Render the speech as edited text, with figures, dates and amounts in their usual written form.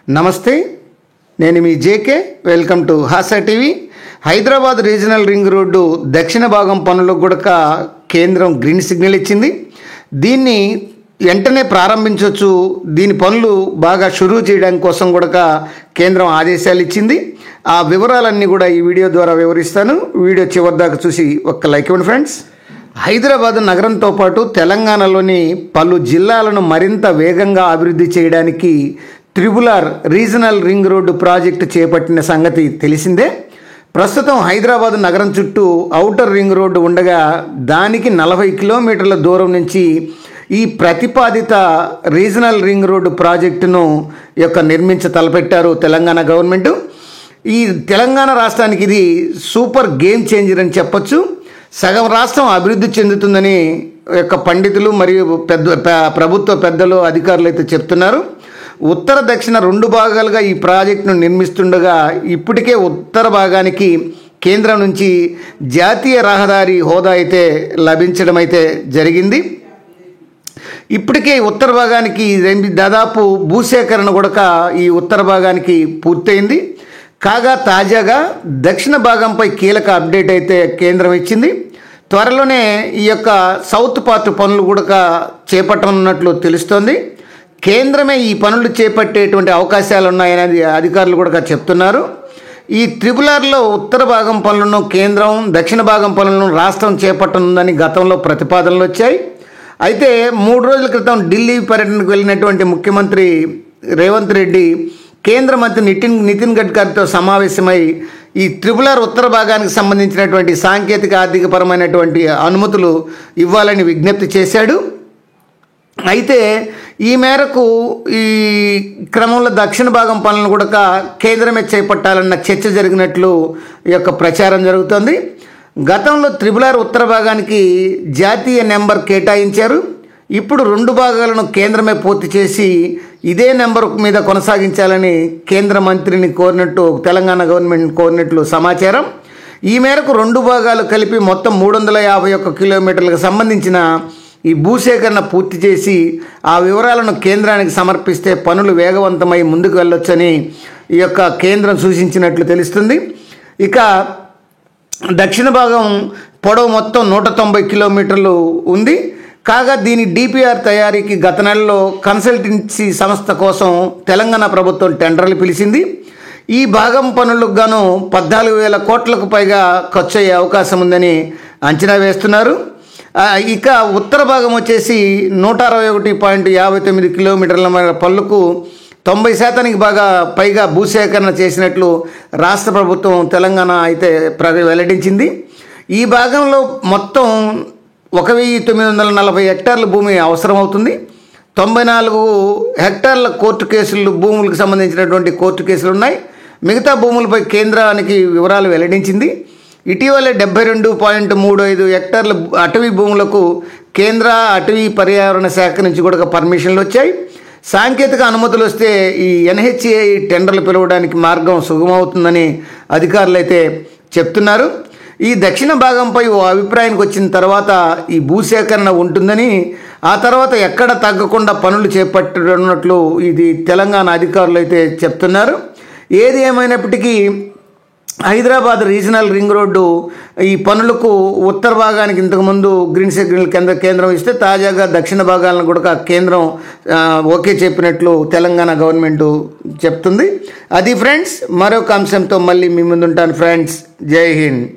నమస్తే, నేను మీ జేకే. వెల్కమ్ టు హాసా TV. Hyderabad regional ring road దక్షిణ భాగం పనులకు కూడా కేంద్రం గ్రీన్ సిగ్నల్ ఇచ్చింది. దీన్ని వెంటనే ప్రారంభించవచ్చు. దీని పనులు బాగా షురూ చేయడానికి కోసం కూడా కేంద్రం ఆదేశాలు ఇచ్చింది. ఆ వివరాలన్నీ కూడా ఈ వీడియో ద్వారా వివరిస్తాను. వీడియో చివరి దాకా చూసి ఒక్క లైక్ ఇవ్వండి ఫ్రెండ్స్. హైదరాబాద్ నగరంతో పాటు తెలంగాణలోని పలు జిల్లాలను మరింత వేగంగా అభివృద్ధి చేయడానికి triple-are regional ring road project చేపట్టిన సంగతి తెలిసిందే. ప్రస్తుతం హైదరాబాద్ నగరం చుట్టూ ఔటర్ రింగ్ రోడ్డు ఉండగా దానికి 40 కిలోమీటర్ల దూరం నుంచి ఈ ప్రతిపాదిత రీజనల్ రింగ్ రోడ్డు ప్రాజెక్టును నిర్మించ తలపెట్టారు తెలంగాణ గవర్నమెంట్. ఈ తెలంగాణ రాష్ట్రానికి ఇది సూపర్ గేమ్ చేంజర్ అని చెప్పొచ్చు. సగం రాష్ట్రం అభివృద్ధి చెందుతుందని పండితులు మరియు ప్రభుత్వ పెద్దలు అధికారులు అయితే చెప్తున్నారు. ఉత్తర దక్షిణ 2 భాగాలుగా ఈ ప్రాజెక్టును నిర్మిస్తుండగా ఇప్పటికే ఉత్తర భాగానికి కేంద్రం నుంచి జాతీయ రహదారి హోదా అయితే లభించడం అయితే జరిగింది. ఇప్పటికే ఉత్తర భాగానికి దాదాపు భూసేకరణ కూడా ఈ ఉత్తర భాగానికి పూర్తయింది. కాగా తాజాగా దక్షిణ భాగంపై కీలక అప్డేట్ అయితే కేంద్రం ఇచ్చింది. త్వరలోనే ఈ సౌత్ పార్ట్ పనులు కూడా చేపట్టనున్నట్లు తెలుస్తోంది. కేంద్రమే ఈ పనులు చేపట్టేటువంటి అవకాశాలు ఉన్నాయనేది అధికారులు కూడా చెప్తున్నారు. ఈ త్రిబుల్-ఆర్లో ఉత్తర భాగం పనులను కేంద్రం, దక్షిణ భాగం పనులను రాష్ట్రం చేపట్టనుందని గతంలో ప్రతిపాదనలు వచ్చాయి. అయితే 3 రోజుల క్రితం ఢిల్లీ పర్యటనకు వెళ్ళినటువంటి ముఖ్యమంత్రి రేవంత్ రెడ్డి కేంద్ర మంత్రి నితిన్ గడ్కరీతో సమావేశమై ఈ త్రిబుల్-ఆర్ ఉత్తర భాగానికి సంబంధించినటువంటి సాంకేతిక ఆర్థికపరమైనటువంటి అనుమతులు ఇవ్వాలని విజ్ఞప్తి చేశాడు. అయితే ఈ మేరకు ఈ క్రమంలో దక్షిణ భాగం పనులను కూడా కేంద్రమే చేపట్టాలన్న చర్చ జరిగినట్లు ప్రచారం జరుగుతోంది. గతంలో త్రిబుల్-ఆర్ ఉత్తర భాగానికి జాతీయ నెంబర్ కేటాయించారు. ఇప్పుడు 2 భాగాలను కేంద్రమే పూర్తి చేసి ఇదే నెంబర్ మీద కొనసాగించాలని కేంద్ర మంత్రిని కోరినట్టు తెలంగాణ గవర్నమెంట్ కోరినట్లు సమాచారం. ఈ మేరకు 2 భాగాలు కలిపి మొత్తం 351 కిలోమీటర్లకు సంబంధించిన ఈ భూసేకరణ పూర్తి చేసి ఆ వివరాలను కేంద్రానికి సమర్పిస్తే పనులు వేగవంతమై ముందుకు వెళ్ళొచ్చని ఈ కేంద్రం సూచించినట్లు తెలుస్తుంది. ఇక దక్షిణ భాగం పొడవు మొత్తం 190 కిలోమీటర్లు ఉంది. కాగా దీని డిపిఆర్ తయారీకి గత నెలలో కన్సల్టెన్సీ సంస్థ కోసం తెలంగాణ ప్రభుత్వం టెండర్లు పిలిచింది. ఈ భాగం పనులకు గాను 14,000 కోట్లకు పైగా ఖర్చు అయ్యే అవకాశం ఉందని అంచనా వేస్తున్నారు. ఇక ఉత్తర భాగం వచ్చేసి 161.59 కిలోమీటర్ల పనులకు 90% పైగా భూసేకరణ చేసినట్లు రాష్ట్ర ప్రభుత్వం తెలంగాణ అయితే వెల్లడించింది. ఈ భాగంలో మొత్తం 1,940 హెక్టార్ల భూమి అవసరమవుతుంది. 94 హెక్టార్ల కోర్టు కేసులు భూములకు సంబంధించినటువంటి కోర్టు కేసులు ఉన్నాయి. మిగతా భూములపై కేంద్రానికి వివరాలు వెల్లడించింది. ఇటీవలే 72.35 హెక్టార్ల అటవీ భూములకు కేంద్ర అటవీ పర్యావరణ శాఖ నుంచి కూడా పర్మిషన్లు వచ్చాయి. సాంకేతిక అనుమతులు వస్తే ఈ ఎన్హెచ్ఏ టెండర్లు పిలవడానికి మార్గం సుగమవుతుందని అధికారులు అయితే చెప్తున్నారు. ఈ దక్షిణ భాగంపై ఓ అభిప్రాయానికి వచ్చిన తర్వాత ఈ భూసేకరణ ఉంటుందని, ఆ తర్వాత ఎక్కడ తగ్గకుండా పనులు చేపట్టనున్నట్లు ఇది తెలంగాణ అధికారులు అయితే చెప్తున్నారు. ఏది ఏమైనప్పటికీ హైదరాబాద్ రీజనల్ రింగ్ రోడ్డు ఈ పనులకు ఉత్తర భాగానికి ఇంతకుముందు గ్రీన్ సిగ్నల్ కేంద్రం ఇస్తే తాజాగా దక్షిణ భాగాలను కూడా కేంద్రం ఓకే చెప్పినట్లు తెలంగాణ గవర్నమెంట్ చెప్తుంది. అది ఫ్రెండ్స్, మరొక అంశంతో మళ్ళీ మీ ముందుంటాను ఫ్రెండ్స్. జై హింద్.